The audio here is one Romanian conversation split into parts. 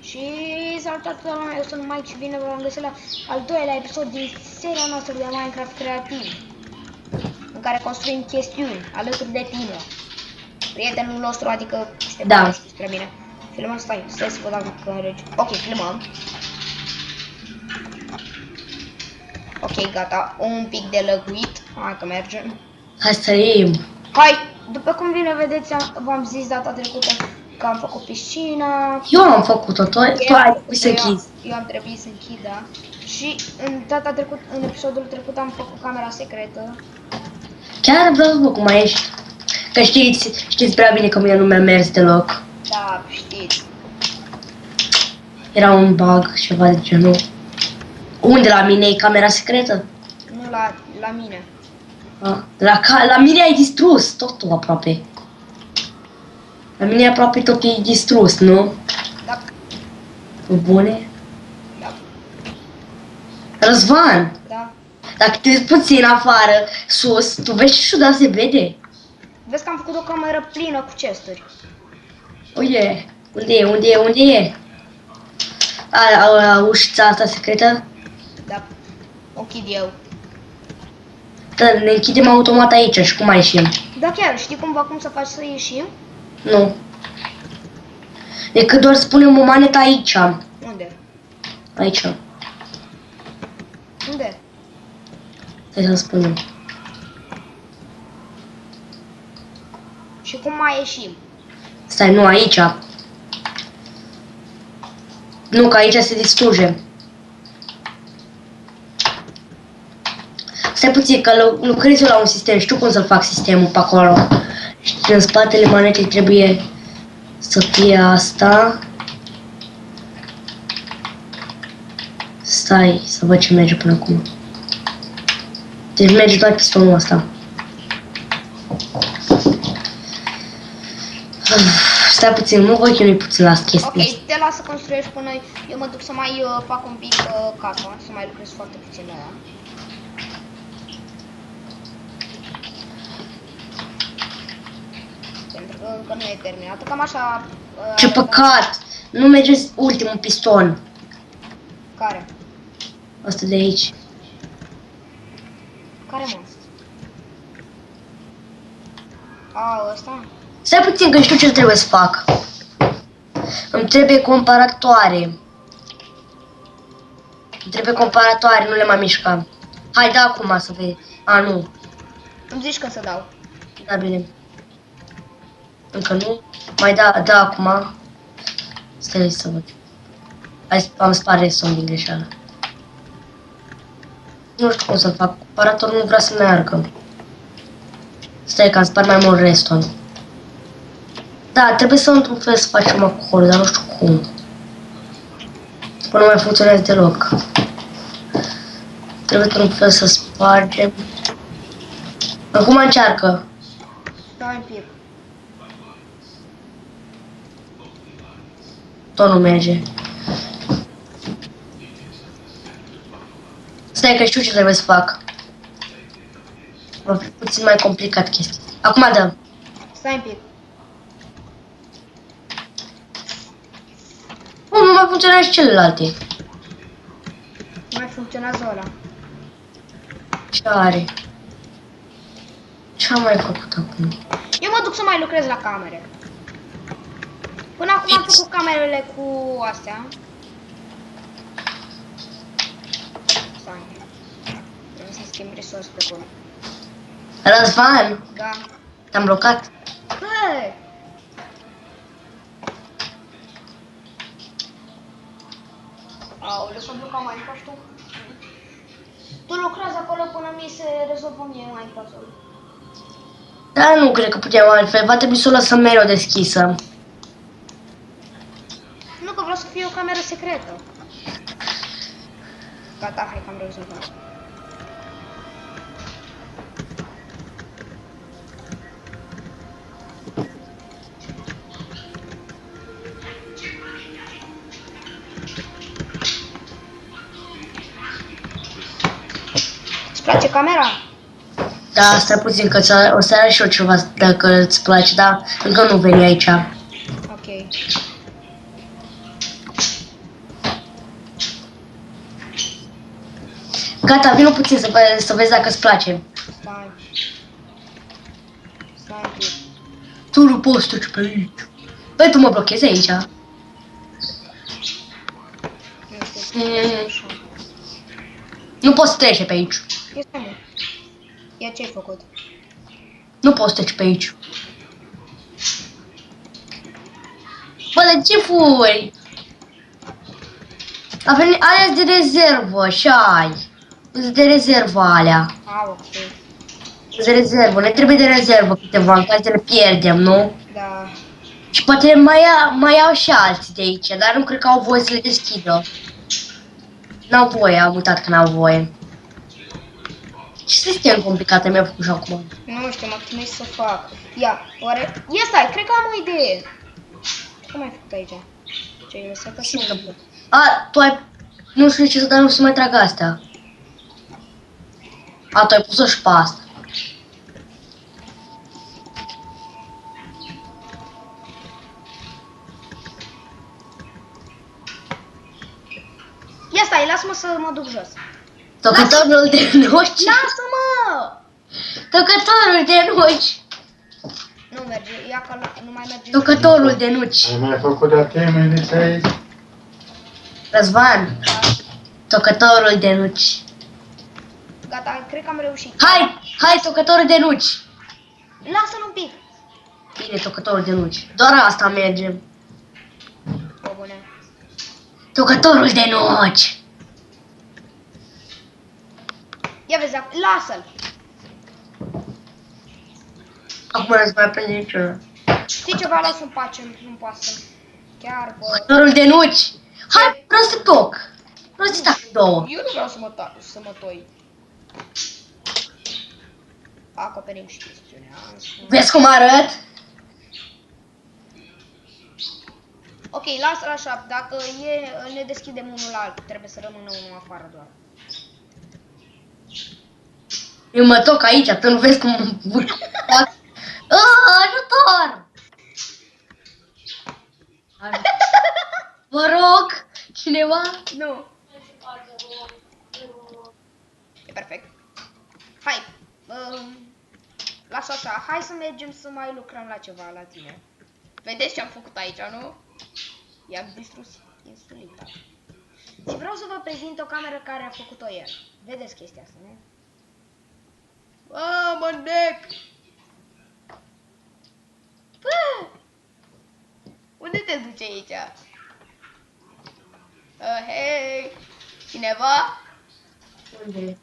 Și salutare toată lumea, eu sunt Mike și bine v-am găsit la al doilea episod din seria noastră de Minecraft creativ, în care construim chestiuni alături de tine, prietenul nostru, adică știi, da. Știți prea bine. Filmăm, stai să vă dau că regi. Ok, filmăm. Ok, gata, un pic de lăguit, hai că mergem. Hai să iei. Hai, după cum bine vedeți, v-am zis data trecută că am făcut piscina. Eu am făcut-o, tu ai trebuit să închizi. Eu am trebuit să închid, da. Și în episodul trecut am făcut camera secretă. Chiar vreau să văd cum mai ești. Că știți prea bine că mie nu mi-a mers deloc. Da, știți. Era un bug, ceva de genul. Unde la mine e camera secretă? Nu la mine. La mine ai distrus totul aproape. La mine aproape tot e distrus, nu? Da. Bune? Da. Răzvan! Da. Dacă te uiți puțin afară, sus, tu vezi și șuda se vede? Vezi că am făcut o cameră plină cu chesturi. Uite, unde e? Ușița asta secretă? Da. O închid eu. Da, ne închidem automat aici și cum mai ieșim? Da, chiar, știi cumva cum să faci să ieșim? Nu. Decât doar să punem o manetă aici. Unde? Aici. Unde? Hai să spunem. Și cum mai ieșim? Stai, nu, aici. Nu, că aici se distruge. Stai puțin, că lucrez eu la un sistem. Știu cum să-l fac sistemul pe acolo. Și în spatele manetei trebuie să fie asta. Stai, să văd ce merge până acum. Deci merge doar pistonul ăsta. Stai puțin, nu voi chinui puțin la chestia. Ok, te las să construiești până eu mă duc să mai fac un pic casa, să mai lucrez foarte puțin la ea. Pentru că încă nu e terminată, cam așa... Ce păcat! Nu merge ultimul piston. Care? Asta de aici. Care mă? A, ăsta? Stai puțin că știu ce trebuie să fac. Îmi trebuie comparatoare. Îmi trebuie comparatoare, nu le mai mișca. Hai, da acum să vezi. A, nu. Îmi zici când să dau. Da, bine. Încă nu. Mai da acum. Stai să văd. Hai, am spart restul din greșeală. Nu știu cum să fac. Comparatorul nu vrea să meargă. Stai că am spart mai mult restul. Da, trebuie să într-un fel să facem acolo, dar nu știu cum. Până nu mai funcționează deloc. Trebuie într-un fel să spargem. Acum încearcă. Stai un pic. Tot nu merge. Stai că știu ce trebuie să fac. Va fi puțin mai complicat chestia. Acum dă. Stai un pic. Nu mai funcționează și celelalte. Nu mai funcționează ăla. Ce are? Ce am mai făcut acum? Eu mă duc să mai lucrez la camere. Până acum am făcut camerele cu astea. Stai. Trebuie să schimb resurse pe acolo. Răzvan, Da. te-am blocat. Bă! Aoleu, s-a blocat Minecraft-ul. Tu lucrează acolo până mi se rezolvă mie Minecraft-ul. Dar nu cred că puteam altfel, va trebui să o lăsăm mereu deschisă. Nu, că vreau să fie o cameră secretă. Gata, hai că am rezolvat. Îți place camera? Da, stai puțin că o să arăt și eu ceva dacă îți place, dar încă nu veni aici. Ok. Gata, vină puțin să vezi dacă îți place. Stai. Stai un pic. Tu nu poți să duci pe aici. Băi, tu mă blochezi aici. Nu știu. Așa. Nu poți să treci pe aici. Ia stai, mă. Ia ce ai făcut? Nu poți să treci pe aici. Bă, de ce furi? A venit alea de rezervă, și-ai. De rezervă alea. Ok. De rezervă, ne trebuie de rezervă câteva, în care să le pierdem, nu? Da. Și poate mai iau și alții de aici, dar nu cred că au voie să le deschidă. N-au voie, am uitat că n-au voie. Ce sistem complicat mi-a făcut și acum? Nu știu, mă chinuiesc să fac. Ia, oare... Ia stai, cred că am o idee. Ce am mai făcut aici? Ce ai lăsat așa? A, tu ai... Nu știu ce să, dar nu să mai trag astea. A, tu ai pus-o și pe asta. Ia stai, lasă-mă să mă duc jos. Tocătorul de nuci. Lasă-mă! Tocătorul de nuci. Nu merge, ia că nu mai merge. Tocătorul de nuci. Ai mai făcut de asemenea aici? Răzvan. Tocătorul de nuci. Gata, cred că am reușit. Hai, tocătorul de nuci. Lasă-l un pic. Bine, tocătorul de nuci. Doar asta merge. O, bune. Tocătorul de nuci. Ia vezi, lasă-l. Acum nu-ți mai prinde niciuna. Știi ceva, lasă în pace, nu pasă. Chiar, bă. Tocătorul de nuci. Hai, vreau să toc. Vreau să tac două. Eu nu vreau să mă toi. Acoperim și chestiunea asta. Vezi cum arăt? Ok, lasă-l așa, dacă ne deschidem unul la altul, trebuie să rămână unul afară doar. Eu mă toc aici, tu nu vezi cum... Ajutor! Vă rog, cineva? Nu. E perfect. Hai. Lasă așa, hai să mergem să mai lucrăm la ceva la tine. Vedeți ce am făcut aici, nu? I-am distrus insulita. Și vreau să vă prezint o cameră care a făcut-o el. Vedeți chestia asta, nu? Bă, mă nec! Bă! Unde te duci aici? Hei! Cineva? Unde?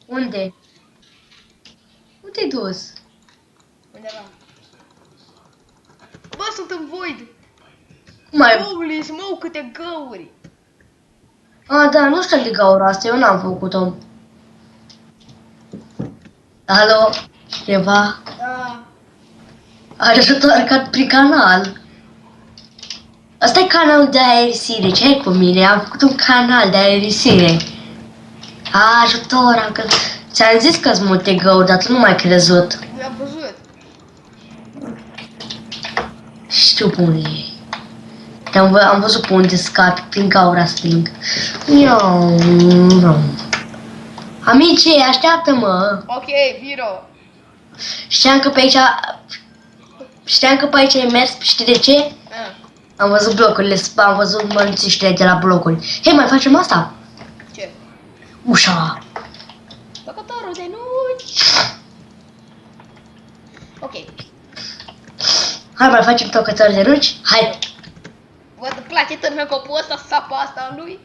Unde? Unde te-ai dus? Undeva. Bă, sunt în void! Cum ai... Holy smoke, câte găuri! A, da, nu știu de gaura asta, eu n-am făcut-o. Alo? Cineva? Da. Ajutor ca prin canal. Asta e canalul de aerisire, ce ai cu mine? Am făcut un canal de aerisire. Ajutor, încă... Ți-am zis că-s multe găuri, dar tu nu m-ai crezut. Mi-am văzut. Știu pe unde e. Am văzut pe unde scapi, prin gaura stâng. Amici, așteaptă-mă! Ok, viro. Știam că pe aici ai mers, știi de ce? Am văzut blocurile, am văzut mănânțiștile de la blocuri. Hei, mai facem asta? Ce? Ușa! Tocătorul de nuci! Ok. Hai, mai facem tocători de nuci? Hai! Vă place târnăcopul ăsta, sapa asta lui?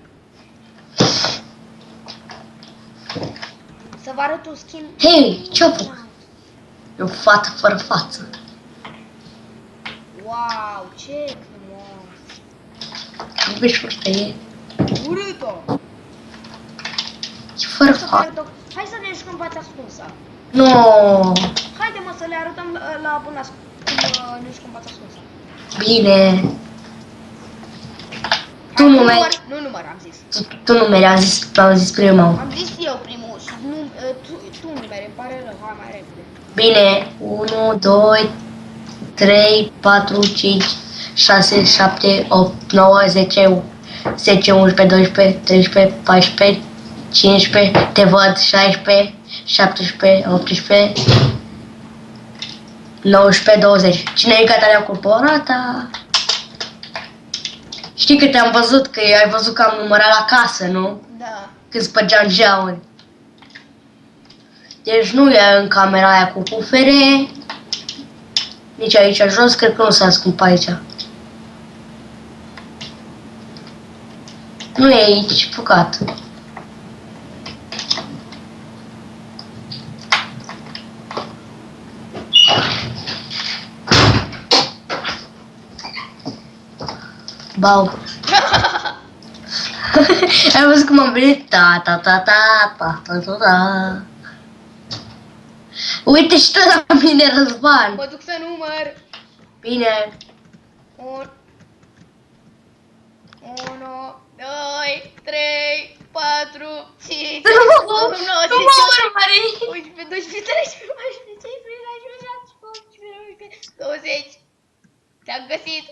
Să vă arăt un skin. Hei, ce-o făcut? E o fată fără față. Wow, ce frumos! Vezi cum e? Urât-o! E fără față. Hai să ne jucăm fața ascunsă. Nu. Haide mă să le arătăm la până cum ne jucăm fața ascunsă. Bine. Tu nu mergi. Nu număr, am zis. Tu nu mergi, am zis primul. Am zis eu primul și tu numeri, îmi pare rău, hai mai repede. Bine. 1, 2, 3, 4, 5, 6, 7, 8, 9, 10, 10, 11, 12, 13, 14, 15, te văd, 16, 17, 18, 19, 20. Cine e Catalina Corporata? Știi că te-am văzut, că ai văzut că am numărat la casă, nu? Da. Când spăgeam geamuri. Deci nu e în camera aia cu cufere. Nici aici jos, cred că nu s-a ascuns pe aici. Nu e aici, păcat. Bau. Ai văzut cum am venit? Ta ta ta ta ta ta ta ta. Uite și tot la mine, Răzvan. Mă duc să număr. Bine. 1, 2, 3, 4, 5, Nu mă 9, 10, urmări. 11, 12, 13, 14, 15, 16, 17, 18, 19, 20. Te-am găsit.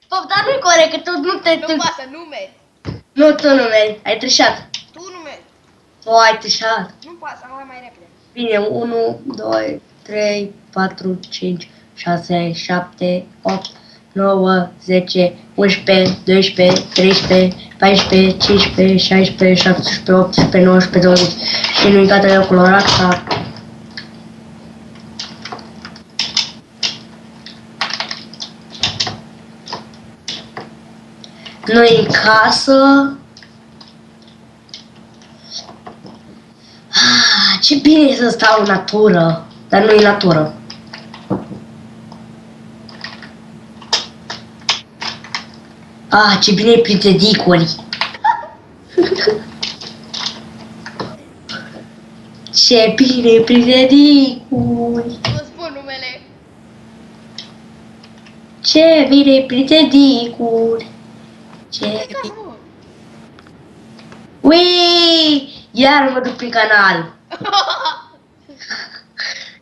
Pop, dar nu-i corect, că tu nu te... Nu pasă, numeri. Nu, tu nu mergi. Ai trișat. Tu numeri. Tu ai trișat. Nu pasă, mai repede. Bine, 1, 2, 3, 4, 5, 6, 7, 8, 9, 10, 11, 12, 13, 14, 15, 16, 17, 18, 19, 20. Și nu-i gata de colorata. Noi în casă. Ce bine e să stau în natură, dar nu e natură. Ce bine e printre dicuri. Ce bine e printre dicuri. Nu spun numele. Ce bine e printre dicuri. Ce bine... Ui! Iar mă duc prin canal.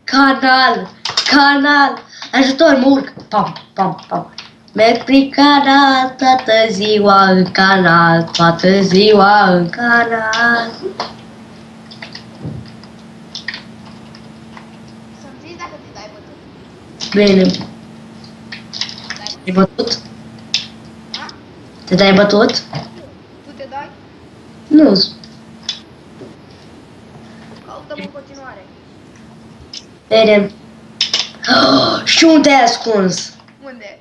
Canal. Ajutor, mă urc. Pam, pam, pam. Merg prin canal toată ziua în canal, toată ziua în canal. Să-mi zici dacă te dai bătut. Bine. Te-ai bătut? Ha? Te-ai bătut? Tu te dai? Nu. Caută-mă în continuare. Vedem. Și unde ai ascuns? Unde?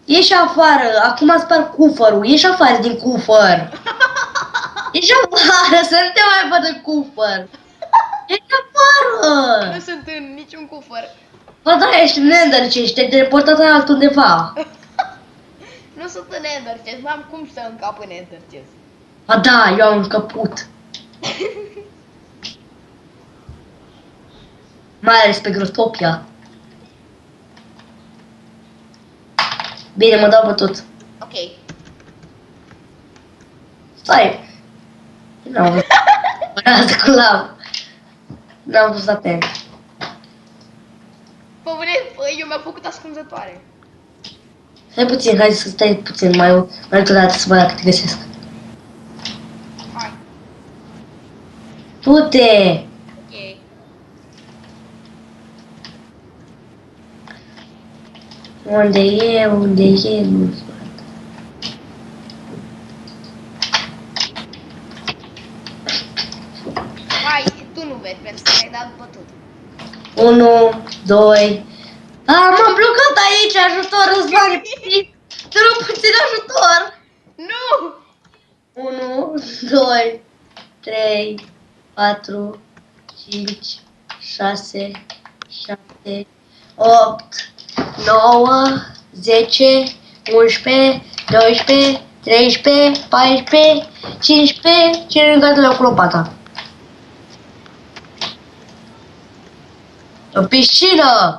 Ieși afară, acum spar cufărul, ieși afară din cufăr. Ieși afară, să nu te mai văd în cufăr. Ieși afară. Nu sunt în niciun cufăr. Bă, da, ești în Ender Chest, te-ai teleportat altundeva. Nu sunt în Ender Chest, n-am cum să încap în Ender Chest. Ba da, eu am încăput. Mai ales pe Grotopia. Bine, mă dau bătut. Ok. Stai. N-am văzut. Asta cu lav. N-am fost atent. Pă, bune, eu mi-am făcut ascunzătoare. Stai puțin, hai să stai puțin, mai o dată să văd dacă te găsesc. Hai. Du-te! Ok. Unde e, nu văd. Hai, tu nu vezi, pentru că ai dat bătut. 1, 2... m-am blocat aici, ajutor, Răzvan! Te rog puțin ajutor! Nu! 1, 2, 3, 4, 5, 6, 7, 8, 9, 10, 11, 12, 13, 14, 15, cine în gata cu lopata? O piscină!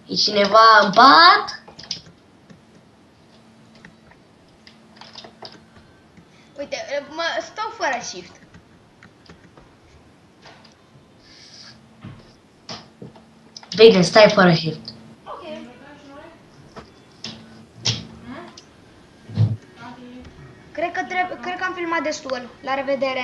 E cineva în pat? Uite, stau fără shift. Bine, stai fără shift. Ok. Cred că am filmat destul. La revedere!